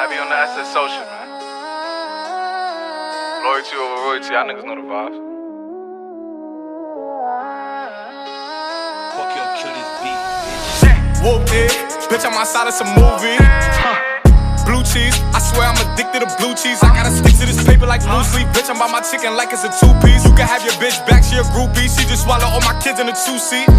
Heavy on the SSO shit, man. Loyalty over royalty, y'all niggas know the vibes. Fuck your kill this beat, bitch. Whooped it, bitch, I'm outside of some movie. Blue cheese, I swear I'm addicted to blue cheese. I gotta stick to this paper like blue sleep. Bitch, I'm by my chicken like it's a two-piece. You can have your bitch back, she a groupie. She just swallow all my kids in a two-seat.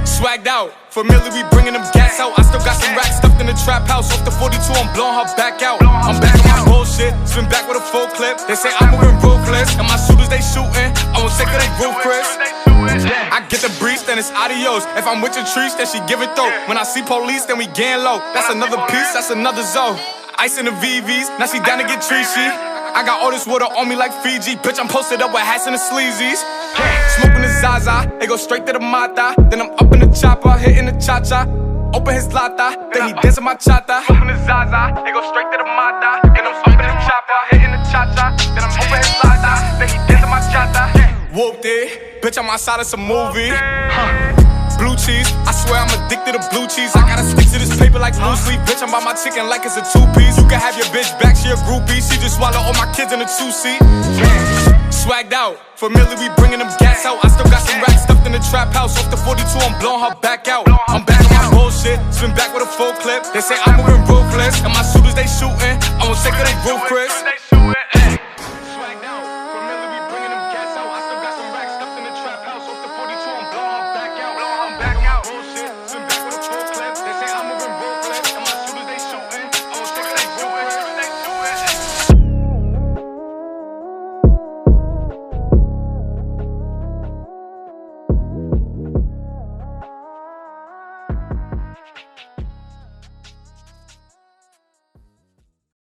Swagged out, familiar, we bringing them gas out. I still got some racks stuffed in the trap house. Off the 42, I'm blowing her back out. I'm back on my bullshit, spin back with a full clip. They say I'm moving ruthless, and my shooters, they shooting. I won't take her, they roof, Chris. I get the breeze, then it's adios. If I'm with your trees, then she give it though. When I see police, then we gang low. That's another piece, that's another zone. Ice in the VVs, now she down to get treachy. I got all this water on me like Fiji. Bitch, I'm posted up with hats and the sleazies. Smoking the Zaza, they go straight to the Mata. Then I'm up in the chopper, hitting the cha-cha. Open his lata, then he dancing my chata. Smoking the Zaza, they go straight to the Mata. Then I'm up in the chopper, hitting the cha-cha. Then I'm open his lata, then he dancing my chata. Whooped it, bitch, I'm outside of some movie. Blue cheese, I swear I'm addicted to blue cheese. I gotta stick to this paper like blue sleep. Bitch, I'm by my chicken like it's a two-piece. You can have your bitch back, she a groupie. She just swallow all my kids in a two-seat. Swagged out, familiar, we bringing them gas out. I still got some racks stuffed in the trap house. Off the 42, I'm blowing her back out. I'm back on my bullshit, spin back with a full clip. They say I'm